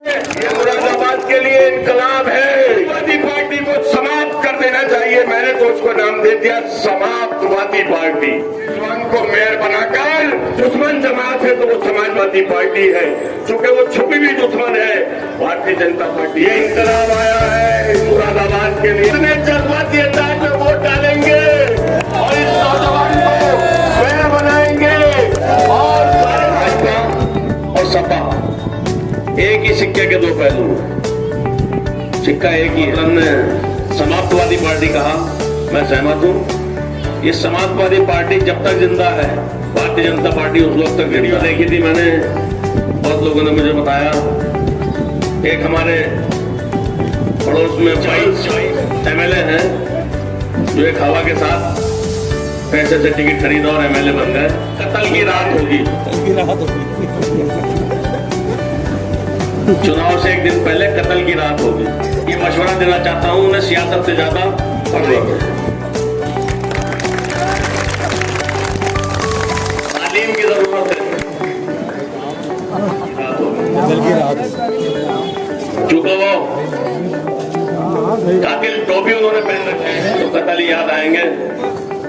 ये मुरादाबाद के लिए इनकलाब है। समाजवादी पार्टी को समाप्त कर देना चाहिए। मैंने तो उसको नाम दे दिया समाप्तवादी पार्टी। दुश्मन को मेयर बनाकर दुश्मन जमात है तो वो समाजवादी पार्टी है, चूंकि वो छुपी हुई दुश्मन है भारतीय जनता पार्टी। ये इनकलाब आया है मुरादाबाद के लिए। इतने जज्बाती अंदाज में वोट डालेंगे और इस नौजवान को मेयर बनाएंगे। और भाजपा और सपा एक ही सिक्के के दो पहलू, सिक्का एक ही। हमने समाप्तवादी पार्टी कहा, मैं सहमत हूं। ये समाप्तवादी पार्टी जब तक जिंदा है, भारतीय जनता पार्टी उस वक्त तक वीडियो देखी थी मैंने, बहुत लोगों ने मुझे बताया। एक हमारे पड़ोस में 22 MLA हैं जो एक हवा के साथ पैसे से टिकट खरीदा और MLA बन गए। कत्ल की रात होगी। चुनाव से एक दिन पहले कत्ल की रात होगी। ये मशवरा देना चाहता हूं उन्हें, सियासत से ज्यादा पढ़ने की, तालीम की जरूरत है। चूंकि वो कातिल टोपी उन्होंने पहन रखे हैं तो कत्ल ही याद आएंगे।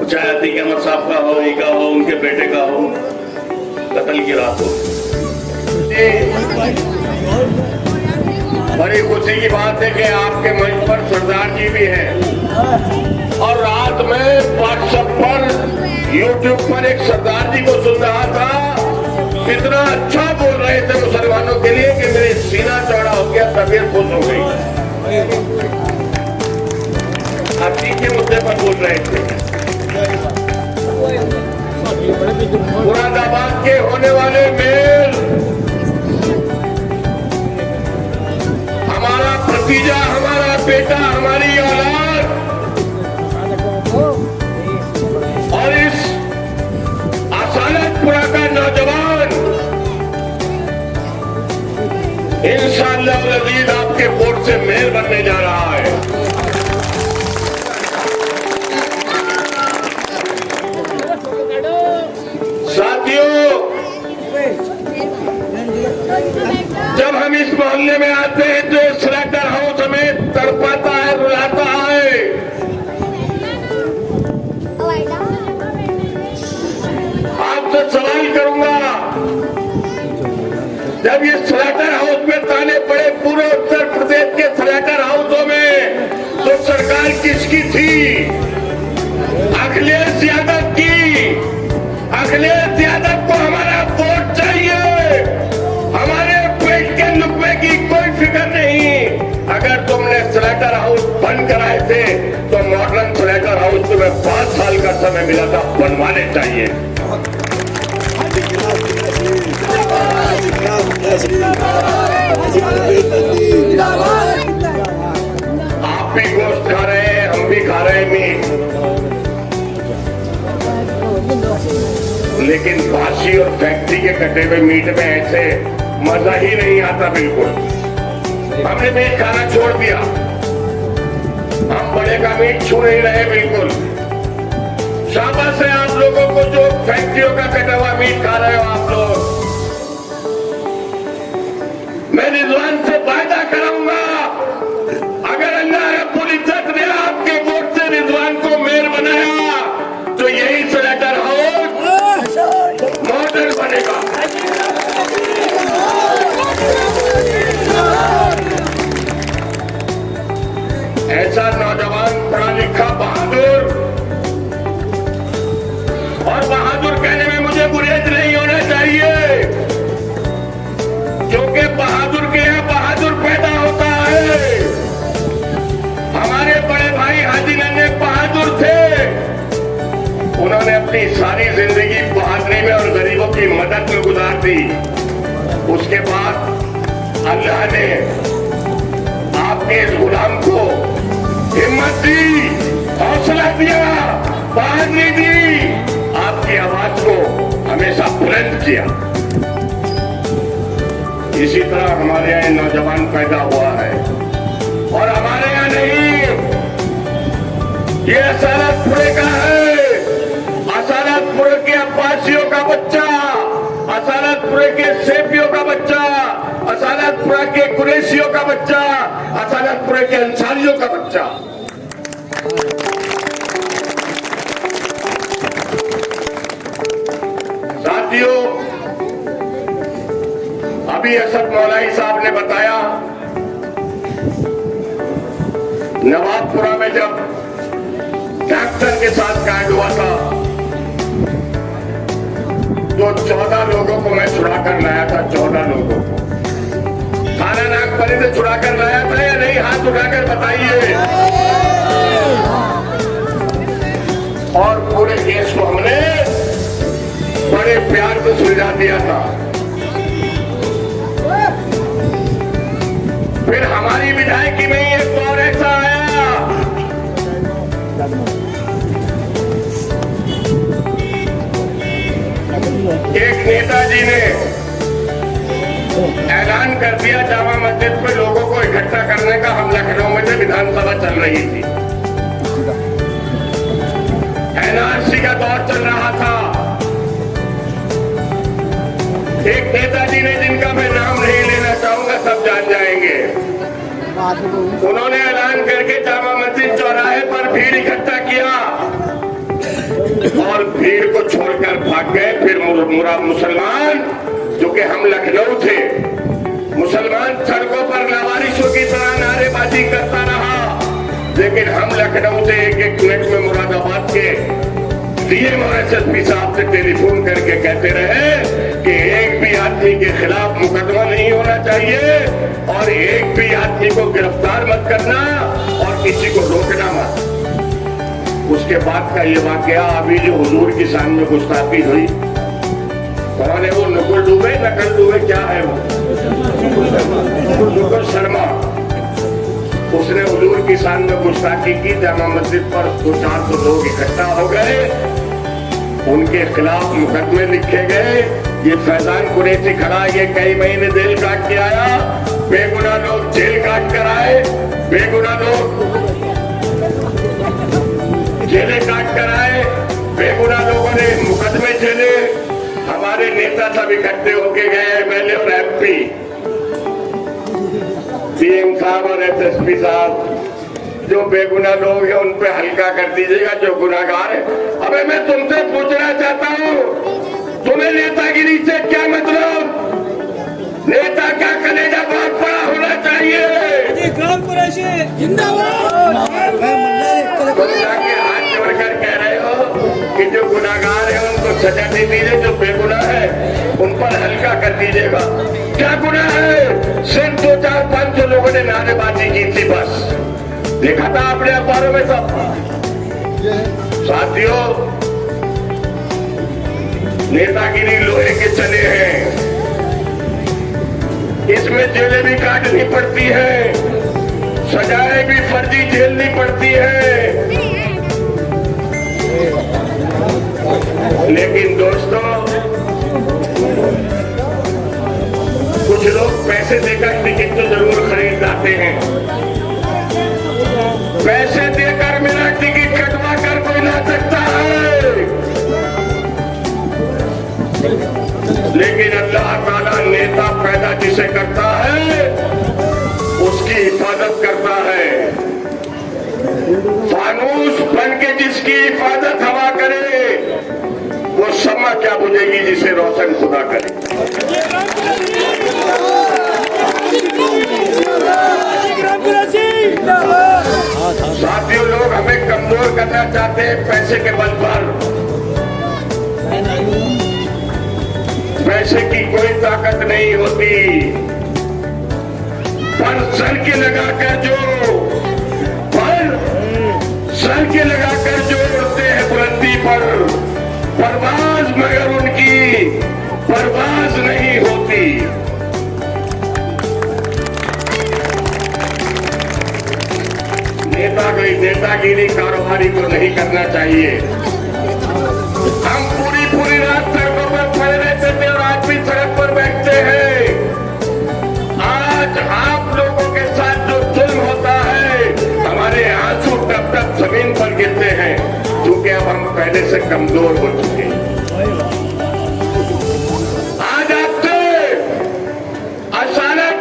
चाहे अतीक अहमद साहब का हो, ईका हो, उनके बेटे का हो, कत्ल की रात हो। बड़ी खुशी की बात है कि आपके मंच पर सरदार जी भी हैं और रात में व्हाट्सएप पर, यूट्यूब पर एक सरदार जी को सुन रहा था। इतना अच्छा बोल रहे थे मुसलमानों के लिए कि मेरे सीना चौड़ा हो गया, तबीयत खुश हो गई। आप तीसरे मुद्दे पर बोल रहे थे। मुरादाबाद के होने वाले मेल हमारा भतीजा, हमारा बेटा, हमारी औलाद और इस आसानतपुरा का नौजवान इंशाअल्लाह अज़ीज़ आपके वोट से मेयर बनने जा रहा है। साथियों, जब हम इस मोहल्ले में आते हैं तो स्लेटर हाउस हमें तड़पाता है, रुलाता है। आपसे सवाल करूंगा, जब ये स्लेटर हाउस में ताने पड़े पूरे उत्तर प्रदेश के स्लेटर हाउसों में, तो सरकार किसकी थी? अखिलेश यादव की। अखिलेश यादव को हमारा वोट चाहिए। हमारे पेट के लुकमे की कोई फिक्र नहीं। अगर तुमने स्लेटर हाउस बंद कराए थे तो मॉडर्न स्लेटर हाउस तुम्हें 5 साल का समय मिला था, बनवाने चाहिए। आप भी गोश्त खा रहे हैं, हम भी खा रहे हैं मीट, लेकिन बासी और फैक्ट्री के कटे हुए मीट में ऐसे मजा ही नहीं आता। बिल्कुल हमने मीट खाना छोड़ दिया, हम बड़े का मीट छू नहीं रहे। बिल्कुल शाबाश है आप लोगों को जो फैक्ट्रियों का कटा हुआ मीट खा रहे हो आप लोग। मैं रिजवान से वायदा कराऊंगा, अगर अल्लाह रब्बुल इज्जत ने आपके वोट से रिजवान को मेयर बनाया तो यही स्लेटर हाउस मॉडल बनेगा। ऐसा नौजवान पढ़ा लिखा बहादुर, और बहादुर कहने में मुझे गुरेज नहीं होना चाहिए, क्योंकि बहादुर के यहाँ बहादुर पैदा होता है। हमारे बड़े भाई हाजी नन्हे बहादुर थे, उन्होंने अपनी सारी जिंदगी बहादुरी में और गरीबों की मदद में गुजार दी। उसके बाद अल्लाह ने आपके इस गुलाम को हिम्मत दी, हौसला दिया, बहादुरी दी, आपकी आवाज को हमेशा बुलंद किया। इसी तरह हमारे यहाँ नौजवान पैदा हुआ है, और हमारे यहाँ नहीं, ये असानतपुरे का है। असानतपुर के अब्बासियों का बच्चा, असानतपुर के सेपियों का बच्चा, असानतपुर असानतपुरा के कुरैशियों का बच्चा, असानतपुरा के अंसारियों का बच्चा। साथियों, अभी असद मौलाई साहब ने बताया, नवाबपुरा में जब ट्रैक्टर के साथ कांड हुआ था तो 14 लोगों को मैं छुड़ा कर लाया था। 14 लोगों को थाना नागपरी से छुड़ा कर लाया था या नहीं? हाथ उठाकर बताइए। और पूरे केस को हमने बड़े प्यार से सुलझा दिया था। फिर हमारी विधायकी में एक दौर ऐसा आया, एक नेताजी ने ऐलान कर दिया जामा मस्जिद पे लोगों को इकट्ठा करने का। हम लखनऊ में से विधानसभा चल रही थी, एनआरसी का दौर चल रहा था। एक नेताजी ने, जिनका मैं नाम नहीं लेना चाहूंगा, सब जान जाएंगे, उन्होंने ऐलान करके जामा मस्जिद चौराहे पर भीड़ इकट्ठा किया और भीड़ को छोड़कर भाग गए। फिर मुसलमान, जो कि हम लखनऊ थे, मुसलमान सड़कों पर लावारिसों की तरह नारेबाजी करता रहा। लेकिन हम लखनऊ से एक मिनट में मुरादाबाद के डीएम और एसएसपी साहब से टेलीफोन करके कहते रहे कि एक भी आदमी के खिलाफ मुकदमा नहीं होना चाहिए और एक भी आदमी को गिरफ्तार मत करना और किसी को रोकना मत। उसके बाद का ये वाकया, अभी जो हुजूर की शान में गुस्ताखी हुई, कौन है वो? नकुल दुबे, नकल दुबे, क्या है वो? नकुल शर्मा। उसने हुजूर की शान में गुस्ताखी की। जामा मस्जिद पर 200-400 लोग इकट्ठा हो गए, उनके खिलाफ मुकदमे लिखे गए। ये फैजान कुरैशी खड़ा, ये कई महीने जेल काट के आया, बेगुनाह लोग जेल काट कर आए, बेगुनाह लोग जेलें काट कर आए, बेगुनाह लोगों ने मुकदमे झेले। हमारे नेता सब इकट्ठे होके गए, एमएलए और एमपी, सीएम साहब और एसएसपी साहब। जो बेगुनाह लोग हैं उन पे हल्का कर दीजिएगा, जो गुनाहगार है। अबे मैं तुमसे पूछना चाहता हूँ, तुम्हें नेतागिरी से क्या मतलब? नेता का कलेजा बहुत बड़ा होना चाहिए। हाथ जोड़कर कह रहे हो कि जो गुनाहगार है उनको सजा दे दीजिए, जो बेगुनाह है उन पर हल्का कर दीजिएगा। क्या गुनाह है? सिर्फ 200-500 लोगों ने नारेबाजी की थी, बस। देखा था आपने अखबारों में सब। साथियों, नेतागिरी लोहे के चने हैं, इसमें जेलें भी काटनी पड़ती है, सजाएं भी फर्जी झेलनी पड़ती है। लेकिन दोस्तों, कुछ लोग पैसे देकर टिकट तो जरूर खरीद लाते हैं। पैसे देकर मेरा टिकट कटवा कर कोई ला सकता है, लेकिन अल्लाह ताला नेता पैदा जिसे करता है उसकी हिफाजत करता है। फानूस बन के जिसकी हिफाजत हवा करे, वो शम्मा क्या बुझेगी जिसे रोशन खुदा करे। साथियों, लोग हमें कमजोर करना चाहते हैं पैसे के बल पर। पैसे की कोई ताकत नहीं होती, पर सर के लगाकर जो उड़ते हैं बुलंदी पर, परवाज मगर उनकी परवाज नहीं होती। नेतागिरी कारोबारी को नहीं करना चाहिए। हम पूरी रात सड़कों पर खड़े रहते थे और आज भी सड़क पर बैठते हैं। आज आप लोगों के साथ जो जुल्म होता है, हमारे आंसू टप टप जमीन पर गिरते हैं, क्योंकि अब हम पहले से कमजोर हो चुके हैं। आज आपसे अचानक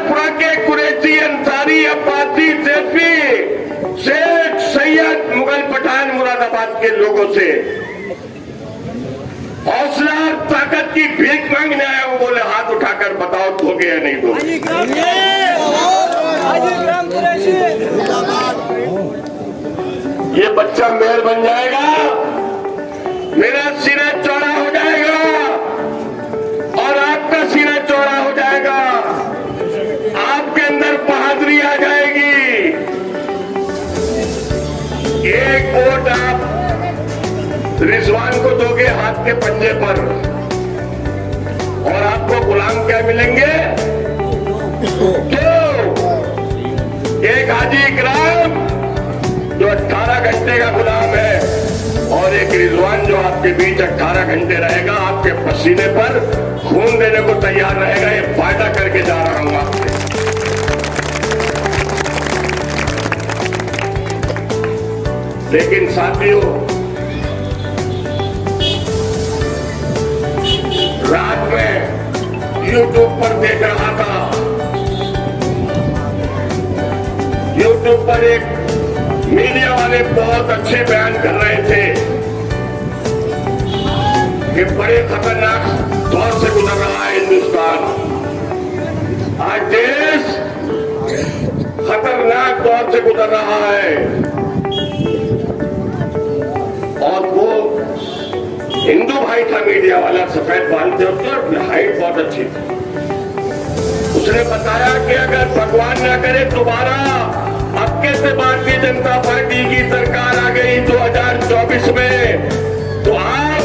समाज के लोगों से हौसला और ताकत की भीख मांगने आया हूं। बोले हाथ उठाकर बताओ दोगे या नहीं दोगे? ये बच्चा मेयर बन जाएगा, मेरा सीना चौड़ा हो जाएगा और आपका सीना चौड़ा हो जाएगा। आपके अंदर बहादुरी आ जाएगी। एक वोट आप रिजवान को दोगे हाथ के पंजे पर और आपको गुलाम क्या मिलेंगे? तो एक हाजी इकराम जो 18 घंटे का गुलाम है और एक रिजवान जो आपके बीच 18 घंटे रहेगा, आपके पसीने पर खून देने को तैयार रहेगा। ये वायदा करके जा रहा हूं आपसे। लेकिन साथियों, रात में YouTube पर देख रहा था, YouTube पर एक मीडिया वाले बहुत अच्छे बयान कर रहे थे कि बड़े खतरनाक दौर से गुजर रहा है हिंदुस्तान। आज देश खतरनाक दौर से गुजर रहा है और वो हिंदू भाई था मीडिया वाला, सफेद बाल थे उसकी हाइट बहुत अच्छी थी। उसने बताया कि अगर भगवान ना करे दोबारा आपके से भारतीय जनता पार्टी की सरकार आ गई 2024 में, तो आप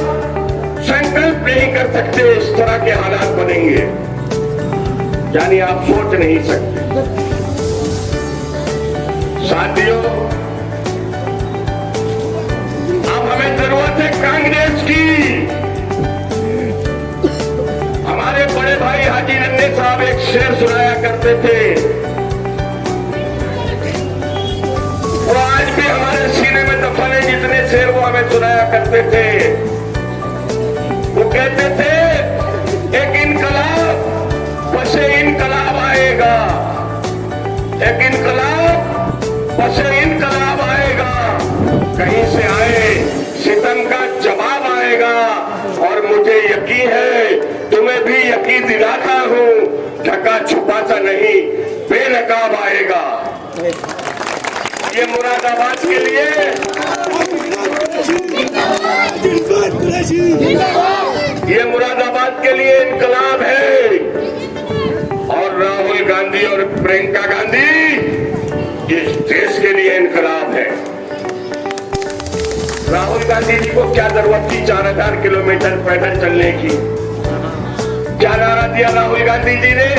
संकल्प नहीं कर सकते इस तरह के हालात बनेंगे, यानी आप सोच नहीं सकते। साथियों, अब हमें जरूरत है कांग्रेस की। हमारे बड़े भाई हाजी नन्हे साहब एक शेर सुनाया करते थे, वो आज भी हमारे सीने में दफन है। जितने शेर वो हमें सुनाया करते थे, वो कहते थे एक इनकलाब पशे इनकलाब आएगा, एक इनकलाब पशे इनकलाब आएगा। कहीं से आए सितम का जवाब आएगा और मुझे यकीन है, तुम्हें भी यकीन दिलाता हूं, ढका छुपा सा नहीं बेनकाब आएगा। ये मुरादाबाद के लिए, ये मुरादाबाद के लिए इनकलाब है और राहुल गांधी और प्रियंका गांधी इस देश के लिए इनकलाब है। राहुल गांधी जी को क्या जरूरत थी 4000 किलोमीटर पैदल चलने की? क्या नारा दिया राहुल गांधी जी ने?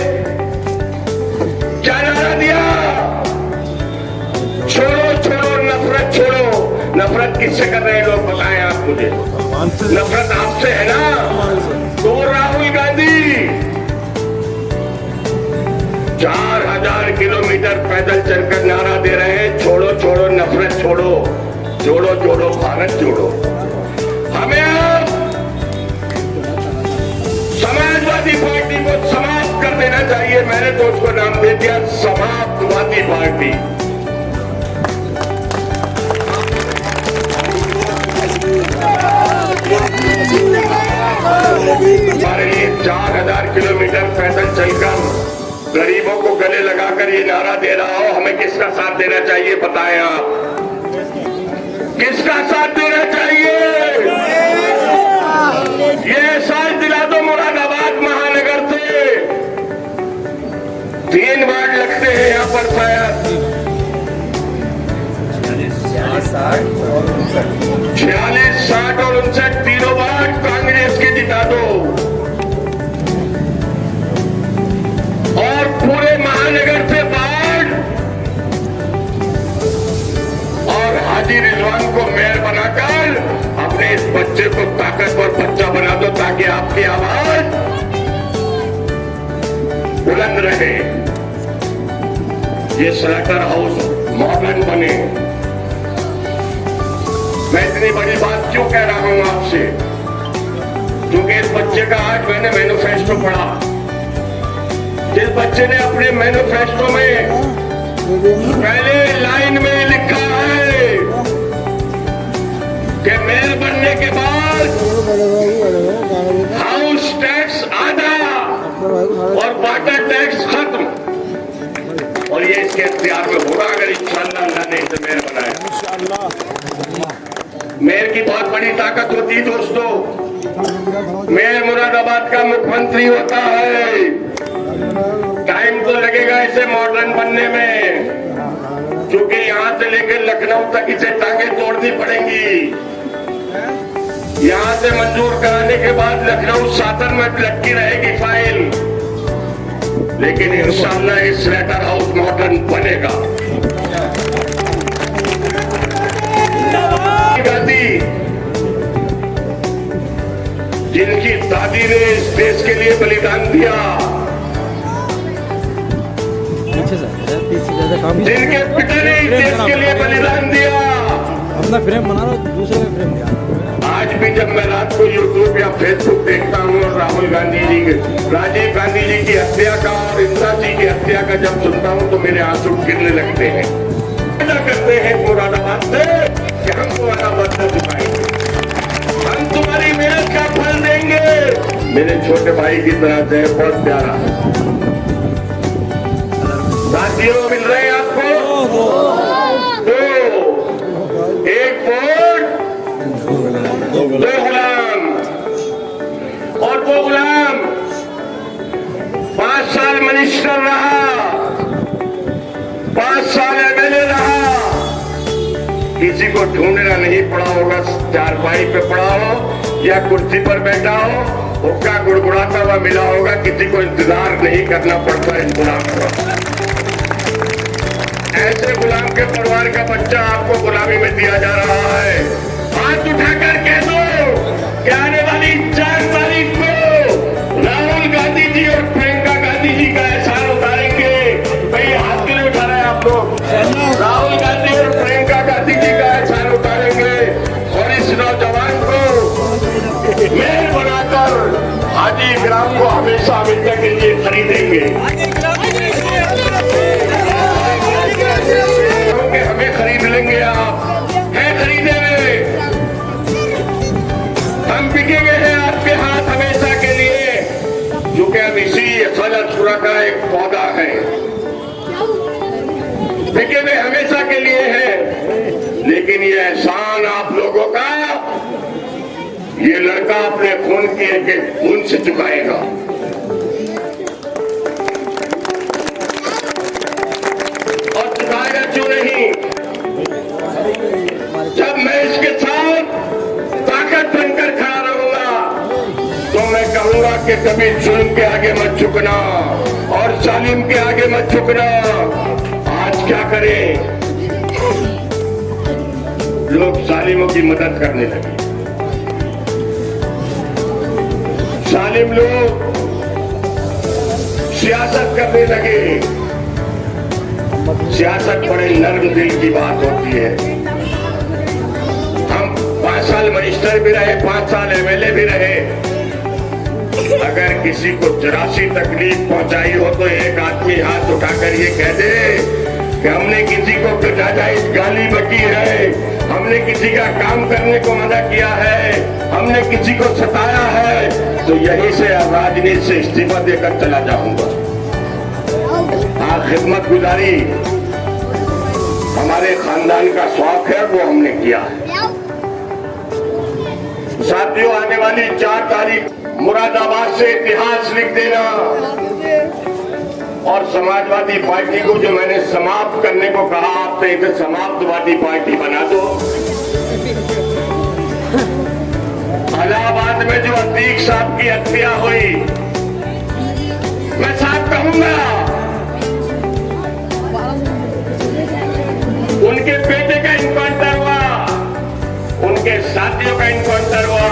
क्या नारा दिया? छोड़ो छोड़ो नफरत छोड़ो। नफरत किससे कर रहे हैं लोग, बताएं आप मुझे। नफरत आपसे है ना? तो राहुल गांधी 4000 किलोमीटर पैदल चलकर नारा दे रहे हैं, छोड़ो छोड़ो नफरत छोड़ो, जोड़ो जोड़ो भारत जोड़ो। हमें अब समाजवादी पार्टी को समाप्त कर देना चाहिए। मैंने तो उसको नाम दे दिया समाप्तवादी पार्टी। हमारे लिए 4000 किलोमीटर पैदल चलकर गरीबों को गले लगाकर ये नारा दे रहा हो, हमें किसका साथ देना चाहिए बताएं आप? किसका साथ देना चाहिए? ये साथ दिला दो। मुरादाबाद महानगर से 3 वार्ड लगते हैं यहाँ पर शायद 46, 60 और 59 तीनों वार्ड कांग्रेस के जिता दो और पूरे महानगर से वार्ड और हाजी रिजवान को मेयर बनाकर अपने इस बच्चे को ताकतवर बच्चा बना दो ताकि आपकी आवाज बुलंद रहे, ये स्लेटर हाउस मॉडर्न बने। मैं इतनी बड़ी बात क्यों कह रहा हूं आपसे? क्योंकि इस बच्चे का आज मैंने मैनिफेस्टो पढ़ा। जिस बच्चे ने अपने मैनिफेस्टो में पहले लाइन में लिखा है हाउस टैक्स आधा और वाटर टैक्स खत्म। और ये इसके इख्तियार में होगा अगर इंशाअल्लाह अल्लाह ने इसे मेयर बनाया। मेयर की बहुत बड़ी ताकत होती है दोस्तों। मेयर मुरादाबाद का मुख्यमंत्री होता है। टाइम तो लगेगा इसे मॉडर्न बनने में, क्योंकि यहाँ से लेकर लखनऊ तक इसे टांगे तोड़नी पड़ेंगी। यहाँ से मंजूर कराने के बाद लखनऊ शासन में लटकी रहेगी फाइल, लेकिन इंशाअल्लाह इस लेटर हाउस मॉडर्न बनेगा। गांधी जिनकी दादी ने इस देश के लिए बलिदान दिया, जिनके पिता ने इस देश के लिए बलिदान दिया, अपना फ्रेम बना लो, दूसरे का फ्रेम दिया। आज भी जब मैं रात को यूट्यूब या फेसबुक देखता हूँ और राहुल गांधी जी, राजीव गांधी जी की हत्या का और इंदिरा जी की हत्या का जब सुनता हूँ तो मेरे आंसू गिरने लगते हैं। ऐसा करते हैं मुरादाबाद से कि हम तुम्हारा बदला चुकाएंगे, हम तुम्हारी मेहनत का फल देंगे। मेरे छोटे भाई की तरह से बहुत प्यारा साथियों मिल रहे हैं आपको। दो, एक वोट दो गुलाम, और वो गुलाम 5 साल मिनिस्टर रहा, 5 साल एमएलए रहा। किसी को ढूंढना नहीं पड़ा होगा, चारपाई पे पड़ा हो या कुर्सी पर बैठा हो, हुक्का गुड़गुड़ाता हुआ मिला होगा। किसी को इंतजार नहीं करना पड़ता इस गुलाम को। ऐसे गुलाम के परिवार का बच्चा आपको गुलामी में दिया जा रहा है। हाथ उठाकर कह दो कि आने वाली 4 तारीख को राहुल गांधी जी और प्रियंका गांधी जी का एहसान उतारेंगे। भाई हाथ क्यों उठा रहे हैं आप लोग? राहुल गांधी और प्रियंका गांधी जी का एहसान उतारेंगे और इस नौजवान को मेयर बनाकर हाजी ग्राम को हमेशा हमेशा के लिए खरीदेंगे। हमें खरीद लेंगे, आप हैं खरीदे हुए, हम बिकेंगे हैं आपके हाथ हमेशा के लिए, क्योंकि हम इसी फल-ए-शुरा का एक पौधा है, बिके हुए हमेशा के लिए है। लेकिन ये एहसान आप लोगों का ये लड़का अपने खून के खून से चुकाएगा। और चुकाएगा क्यों नहीं? जब मैं इसके साथ ताकत बनकर खड़ा रहूंगा तो मैं कहूंगा कि कभी जुल्म के आगे मत झुकना और जालिम के आगे मत झुकना। आज क्या करें? लोग जालिमों की मदद करने लगे। जालिम लोग सियासत करने लगे। सियासत बड़े नर्म दिल की बात होती है। हम 5 साल मिनिस्टर भी रहे, 5 साल एमएलए भी रहे। अगर किसी को जरा सी तकलीफ पहुंचाई हो तो एक आदमी हाथ उठाकर ये कह दे कि हमने किसी को नाजायज गाली बकी है, हमने किसी का काम करने को मना किया है, हमने किसी को सताया है, तो यहीं से राजनीति से इस्तीफा देकर चला जाऊंगा। हाँ, खिदमत गुजारी हमारे खानदान का शौक है, वो हमने किया है। साथियों, आने वाली 4 तारीख मुरादाबाद से इतिहास लिख देना और समाजवादी पार्टी को जो मैंने समाप्त करने को कहा आपसे, इसे समाप्तवादी पार्टी बना दो। इलाहाबाद में जो अतीक साहब की हत्या हुई, मैं साफ कहूंगा उनके बेटे का इनकाउंटर हुआ, उनके साथियों का इनकाउंटर हुआ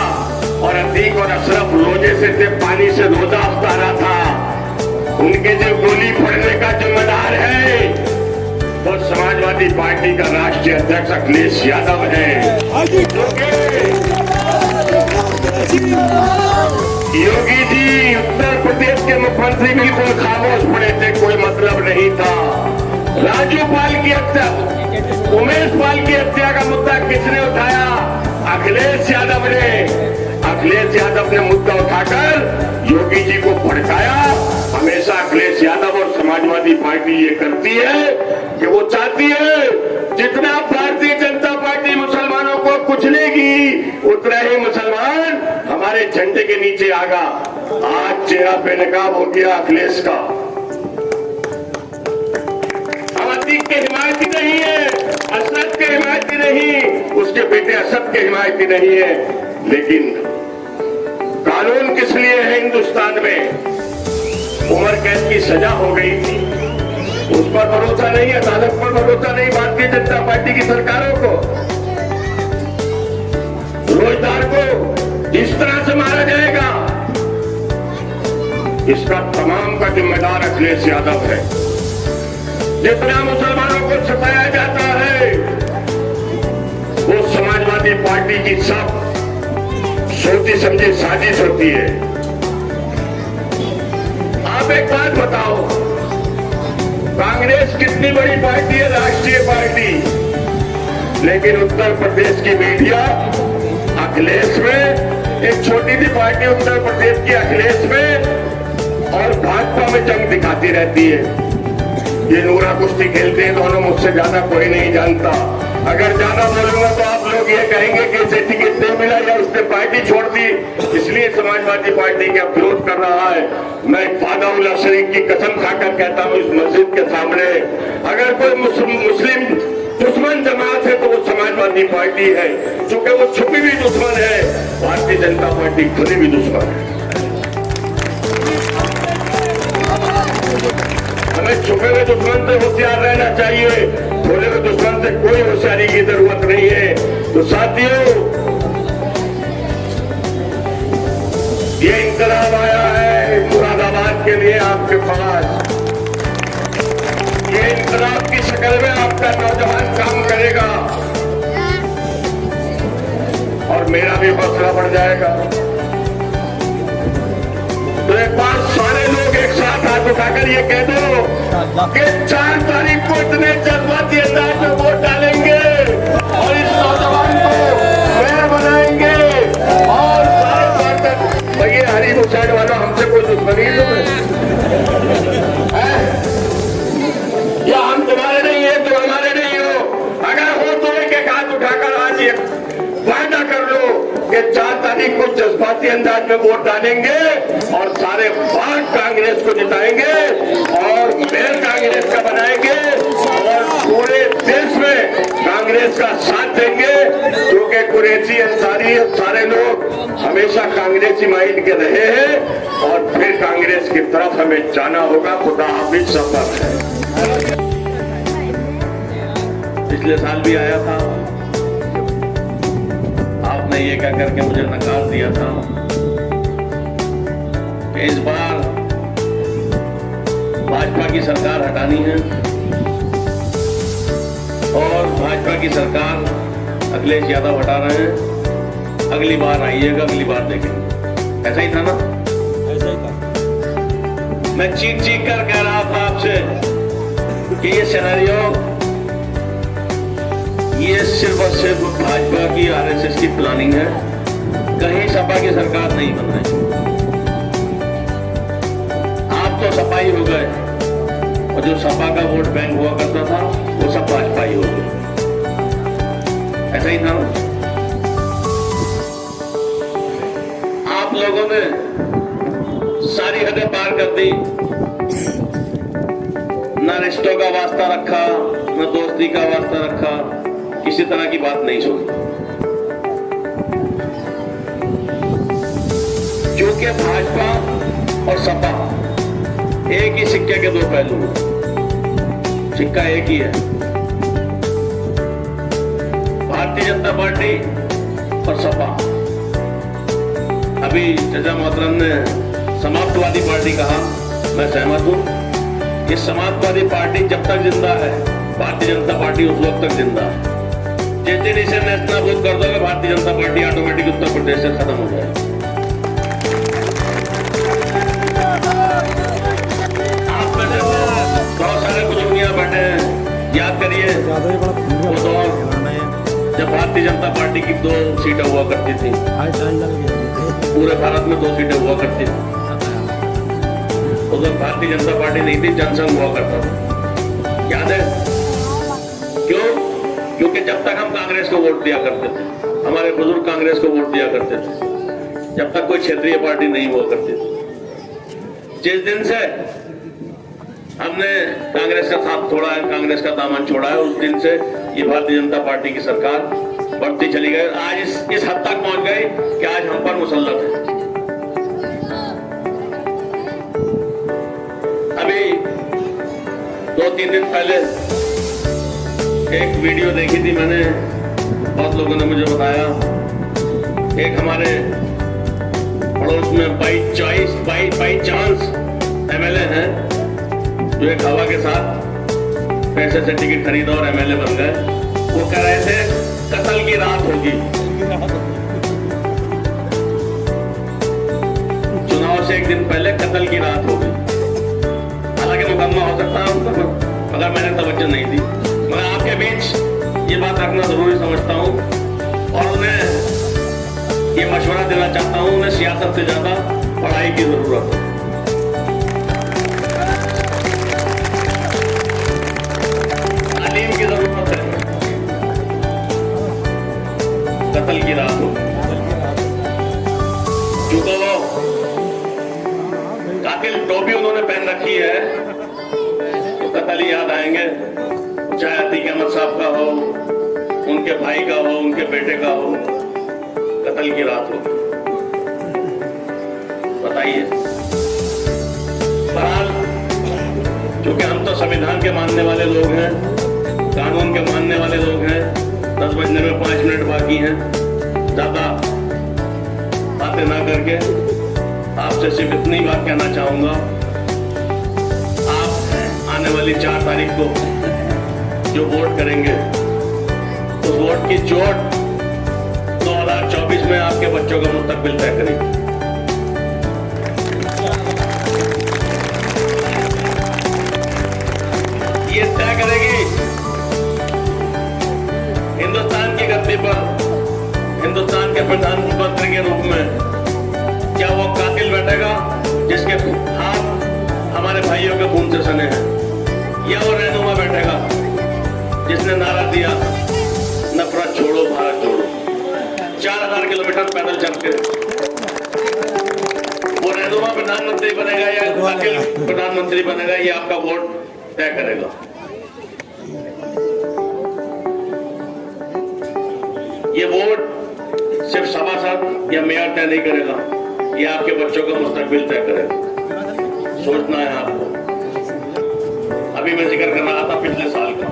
और अतीक और अशरफ रोजे से थे, पानी से रोजा अफ्तारा था। उनके जो गोली पड़ने का जिम्मेदार है वो समाजवादी पार्टी का राष्ट्रीय अध्यक्ष अखिलेश यादव है। योगी जी उत्तर प्रदेश के मुख्यमंत्री बिल्कुल खामोश पड़े थे, कोई मतलब नहीं था। राजू पाल की हत्या, उमेश पाल की हत्या का मुद्दा किसने उठाया? अखिलेश यादव ने। अखिलेश यादव ने मुद्दा उठाकर योगी जी को भड़काया। हमेशा अखिलेश यादव और समाजवादी पार्टी ये करती है कि वो चाहती है जितना भारतीय जनता पार्टी मुसलमानों को कुचलेगी उतना ही मुसलमान हमारे झंडे के नीचे आगा। आज चेहरा पे नकाब हो गया अखिलेश का। अतीक के हिमायती नहीं है, असद के हिमायती नहीं, उसके बेटे असद के हिमायती नहीं है, लेकिन कानून किस लिए है हिंदुस्तान में? उम्र कैद की सजा हो गई थी, उस पर भरोसा नहीं, अदालत पर भरोसा नहीं भारतीय जनता पार्टी की सरकारों को। रोजगार को इस तरह से मारा जाएगा, इसका तमाम का जिम्मेदार अखिलेश यादव है। जितना मुसलमानों को सताया जाता है वो समाजवादी पार्टी की सब सोची समझी साजिश होती है। आप एक बात बताओ, कांग्रेस कितनी बड़ी पार्टी है, राष्ट्रीय पार्टी, लेकिन उत्तर प्रदेश की मीडिया अखिलेश में, एक छोटी सी पार्टी उत्तर प्रदेश की अखिलेश में और भाजपा में जंग दिखाती रहती है। ये नूरा कुश्ती खेलते हैं दोनों, मुझसे ज्यादा कोई नहीं जानता। अगर ज्यादा बोलूंगा तो आप लोग ये कहेंगे कि इसे टिकट नहीं मिला या उसने पार्टी छोड़ दी, इसलिए समाजवादी पार्टी का विरोध कर रहा है। मैं फादाउल्लाह शरीफ की कसम खाकर कहता हूँ इस मस्जिद के सामने, अगर कोई मुस्लिम दुश्मन जमात है तो वो समाजवादी पार्टी है, क्योंकि वो छुपी भी दुश्मन है, भारतीय जनता पार्टी खुली भी दुश्मन है। हमें छुपे हुए दुश्मन से होशियार रहना चाहिए, खुले हुए दुश्मन से कोई होशियारी की जरूरत नहीं है। तो साथियों, ये इंकलाब आया है मुरादाबाद के लिए आपके पास। ये इंकलाब की शक्ल में आपका नौजवान काम करेगा और मेरा भी हौसला बढ़ जाएगा। तो एक बार सारे लोग एक साथ हाथ उठाकर ये कह दो कि 4 तारीख को इतने जज्बाती अंदाज में वोट डालेंगे और इस नौजवान को मेयर बनाएंगे और सारे तक। भैया हरी मुसाइड वालों, हमसे कोई दुश्मनी है या हम तुम्हारे नहीं है, तुम हमारे नहीं हो। अगर हो तो एक हाथ उठाकर आज ये वादा कर लो कि 4 तारीख को जज्बाती अंदाज में वोट डालेंगे और सारे वोट कांग्रेस को जिताएंगे और मेयर कांग्रेस का बनाएंगे और पूरे देश में कांग्रेस का साथ देंगे, क्योंकि कुरैशी अंसारी सारे लोग हमेशा कांग्रेसी माइंड के रहे हैं और फिर कांग्रेस की तरफ हमें जाना होगा। खुदा हाफिज, सफर है। पिछले साल भी आया था, आपने ये कह करके मुझे नकार दिया था कि इस बार भाजपा की सरकार हटानी है और भाजपा की सरकार अखिलेश यादव हटा रहे हैं, अगली बार आइएगा, अगली बार देखेंगे। ऐसा ही था ना? ऐसा ही था। मैं चीख चीख कर कह रहा था आपसे कि ये सिनेरियो, ये सिर्फ और सिर्फ भाजपा की आरएसएस की प्लानिंग है, कहीं सपा की सरकार नहीं बन रही। आप तो सपा ही हो गए और जो सपा का वोट बैंक हुआ करता था वो सब भाजपा ही हो गए। ऐसा ही था ना? आप लोगों ने सारी हदें पार कर दी, न रिश्तों का वास्ता रखा, न दोस्ती का वास्ता रखा, किसी तरह की बात नहीं सुनी। क्योंकि भाजपा और सपा एक ही सिक्के के दो पहलू हैं, सिक्का एक ही है। भारतीय जनता पार्टी और सपा। अभी जजा मोहतरम ने समाजवादी पार्टी कहा, मैं सहमत हूं। ये समाजवादी पार्टी जब तक जिंदा है, भारतीय जनता पार्टी उस वक्त तक जिंदा है। जिस दिन इसे नेस्तनाबूद कर दोगे, भारतीय जनता पार्टी ऑटोमेटिक उत्तर प्रदेश से खत्म हो जाएगी। आप में से बहुत सारे बुजुर्ग यहाँ बैठे हैं, याद करिए वो दौर जब भारतीय जनता पार्टी की 2 सीटें हुआ करती थी, हाल डाल डाल के जीते। पूरे भारत में 2 सीटें हुआ करती थी। उधर भारतीय जनता पार्टी नहीं थी, जनसंघ हुआ करता था, याद है? क्यों? क्योंकि जब तक हम कांग्रेस को वोट दिया करते थे, हमारे बुजुर्ग कांग्रेस को वोट दिया करते थे, जब तक कोई क्षेत्रीय पार्टी नहीं हुआ करती थी। जिस दिन से हमने कांग्रेस का साथ छोड़ा है, कांग्रेस का दामन छोड़ा है, उस दिन से ये भारतीय जनता पार्टी की सरकार बढ़ती चली गई। आज इस हद तक पहुंच गई कि आज हम पर मुसल्लत है। अभी 2-3 दिन पहले एक वीडियो देखी थी मैंने, बहुत लोगों ने मुझे बताया। एक हमारे पड़ोस में बाई चांस एमएलए हैं, जो एक हवा के साथ पैसे से टिकट खरीदा और एमएलए बन गए। वो कह रहे थे कत्ल की रात होगी, चुनाव से एक दिन पहले कत्ल की रात होगी। हालांकि मुकदमा हो सकता है उनका, मगर मैंने तवज्जो नहीं दी। मैं आपके बीच ये बात रखना जरूरी समझता हूँ और उन्हें ये मशवरा देना चाहता हूँ, उन्हें सियासत से ज्यादा पढ़ाई की जरूरत है। तालीम की जरूरत है। कत्ल की रात हो, क्योंकि वो कातिल टोपी उन्होंने पहन रखी है, तो कत्ल ही याद आएंगे। चाहे अतीक अहमद साहब का हो, उनके भाई का हो, उनके बेटे का हो, कत्ल की रात हो। बताइए। बहरहाल, क्योंकि हम तो संविधान के मानने वाले लोग हैं, कानून के मानने वाले लोग हैं। 10 बजने में 5 मिनट बाकी हैं। ज्यादा बातें ना करके आपसे सिर्फ इतनी बात कहना चाहूंगा। आप आने वाली 4 तारीख को जो वोट करेंगे, उस वोट की चोट 2024 में आपके बच्चों का मुस्तकबिल तय करेगी। ये तय करेगी हिंदुस्तान की गद्दी पर हिंदुस्तान के प्रधानमंत्री के रूप में क्या वो कातिल बैठेगा जिसके हाथ हमारे भाइयों के खून से सने हैं, या वो रहनुमा बैठेगा जिसने नारा दिया नफरत छोड़ो भारत जोड़ो, 4000 किलोमीटर पैदल चल के। वो रहनुमा प्रधानमंत्री बनेगा या कातिल प्रधानमंत्री बनेगा, ये आपका वोट तय करेगा। ये वोट सिर्फ सभासद या मेयर तय नहीं करेगा, ये आपके बच्चों का मुस्तकबिल तय करेगा। सोचना है आपको। अभी मैं जिक्र कर रहा था पिछले साल का।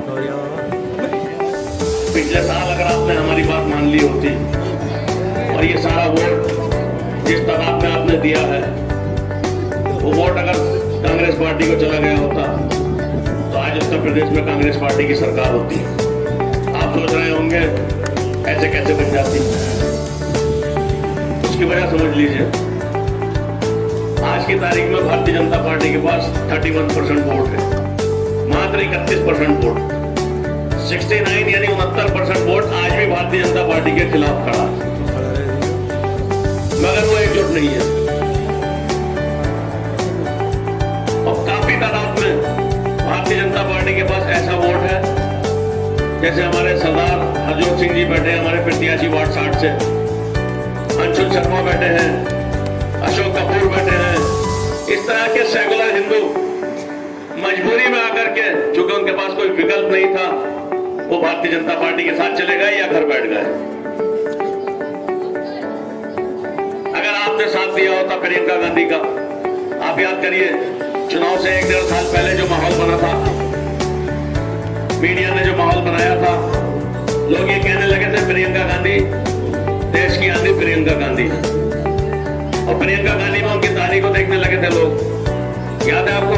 पिछले साल अगर आपने हमारी बात मान ली होती और ये सारा वोट जिस तादाद में आपने दिया है, वो वोट अगर कांग्रेस पार्टी को चला गया होता तो आज उत्तर प्रदेश में कांग्रेस पार्टी की सरकार होती। आप सोच रहे होंगे ऐसे कैसे बन जाती, उसकी वजह समझ लीजिए। आज की तारीख में भारतीय जनता पार्टी के पास 31% वोट है, मात्र 31% वोट। 69 यानी 69% वोट आज भी भारतीय जनता पार्टी के खिलाफ खड़ा है, मगर वो एकजुट नहीं है। और काफी तादाद में भारतीय जनता पार्टी के पास ऐसा वोट है, जैसे हमारे सरदार हरजोत सिंह जी बैठे हैं, हमारे प्रत्याशी वार्ड 60 से, अंशुल शर्मा बैठे हैं, अशोक कपूर बैठे हैं। इस तरह के सेकुलर हिंदू मजबूरी में आकर के, चूंकि उनके पास कोई विकल्प नहीं था, वो भारतीय जनता पार्टी के साथ चले गए या घर बैठ गए। अगर आपने साथ दिया होता प्रियंका गांधी का, आप याद करिए चुनाव से 1-1.5 साल पहले जो माहौल बना था, मीडिया ने जो माहौल बनाया था, लोग ये कहने लगे थे प्रियंका गांधी देश की आंधी, प्रियंका गांधी। और प्रियंका गांधी में उनकी तारीख को देखने लगे थे लोग। याद है आपको?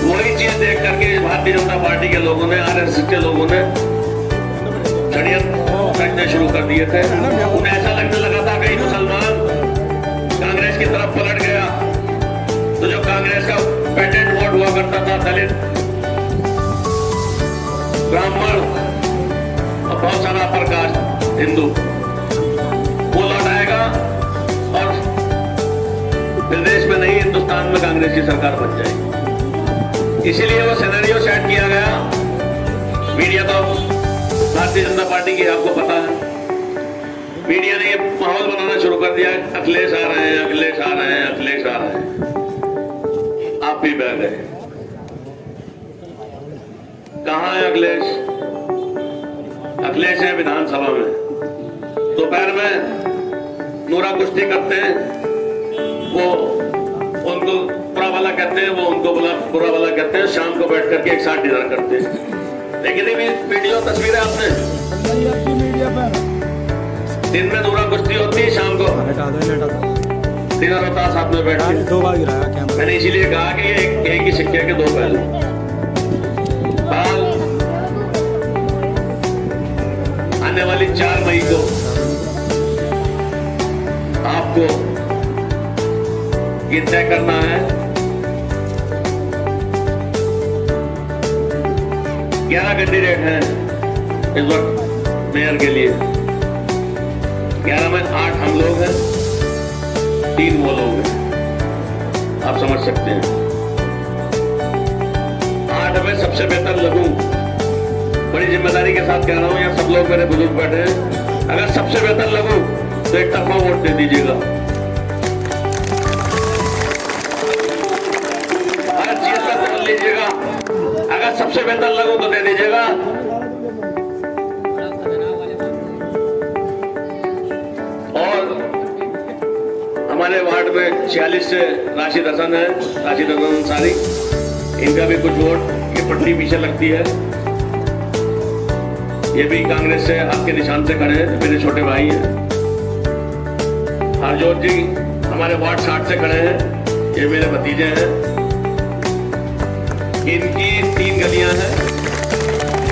वही चीज देख करके भारतीय जनता पार्टी के लोगों ने, आरएसएस के लोगों ने षड्यंत्र रचने शुरू कर दिए थे। उन्हें ऐसा लगने लगा था कहीं मुसलमान कांग्रेस की तरफ पलट गया तो जो कांग्रेस का पेटेंट वोट हुआ करता था दलित, ब्राह्मण और बहुत सारा अपर कास्ट हिंदू वो लौट आएगा और प्रदेश में नहीं हिंदुस्तान में कांग्रेस की सरकार बन जाएगी। इसीलिए वो सिनेरियो सेट किया गया। मीडिया तो भारतीय जनता पार्टी की आपको पता है, मीडिया ने ये माहौल बनाना शुरू कर दिया, अखिलेश आ रहे हैं, अखिलेश आ रहे हैं, अखिलेश आ रहे हैं। आप भी बह गए। कहां है अखिलेश? अखिलेश है विधानसभा में। दोपहर में नूरा कुश्ती करते हैं, वो उनको बुरा वाला कहते हैं, वो उनको बुरा वाला कहते हैं। शाम को बैठ करके एक साथ डिनर करते हैं। लेकिन भी वीडियो तस्वीरें आपने दिन में नूरा कुश्ती होती है, शाम को डिनर होता है साथ में बैठ के। 2 बार गिराया कैमरा। मैंने इसीलिए कहा कि ये एक ही सिक्के के 2 पहलू। आने वाली 4 मई को आपको ये तय करना है। 11 कैंडिडेट हैं इस वक्त मेयर के लिए। 11 में 8 हम लोग हैं, 3 वो लोग हैं। आप समझ सकते हैं। 8 में सबसे बेहतर लगूं, बड़ी जिम्मेदारी के साथ कह रहा हूं, यहाँ सब लोग मेरे बुजुर्ग बैठे हैं। अगर सबसे बेहतर लगूं तो एक तरफा वोट दे दीजिएगा। हर चीज का ध्यान लीजिएगा। अगर सबसे बेहतर लगूं तो दे दीजिएगा। और हमारे वार्ड में 46 से राशिद हसन है, राशिद हसन अंसारी, इनका भी कुछ वोट ये पटनी पीछे लगती है। ये भी कांग्रेस से आपके निशान से खड़े हैं, मेरे छोटे भाई हैं। हरजोत जी हमारे वार्ड 60 से खड़े हैं, ये मेरे भतीजे हैं। इनकी 3 गलियां हैं,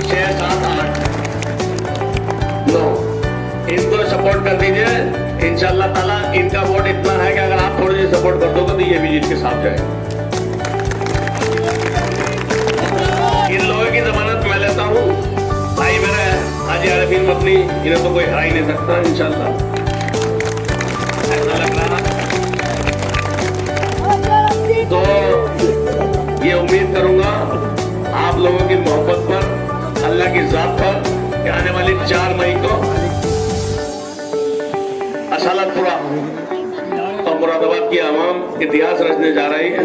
6, 7, 8, 9। इनको सपोर्ट कर दीजिए। इंशाअल्लाह ताला इनका वोट इतना है कि अगर आप थोड़ी सी सपोर्ट कर दोगे तो ये भी जीत के साथ जाएगा। इन लोगों की जमानत मैं लेता हूं। भाई मेरे हाजी आरिफीन मदनी, इन्हें तो कोई हरा ही नहीं सकता इंशाअल्लाह। ऐसा लग रहा है तो ये उम्मीद करूंगा आप लोगों की मोहब्बत पर, अल्लाह की जात पर, कि आने वाली 4 मई को असलतपुरा और मुरादाबाद की आवाम इतिहास रचने जा रही है।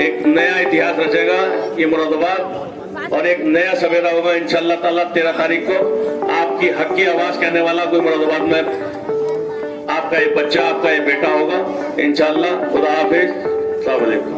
एक नया इतिहास रचेगा ये मुरादाबाद और एक नया सवेरा होगा इंशाअल्लाह ताला। 13 तारीख को आपकी हक की आवाज कहने वाला कोई मुरादाबाद में आपका ये बच्चा, आपका ये बेटा होगा इंशाअल्लाह। खुदा हाफिज, अस्सलाम वालेकुम।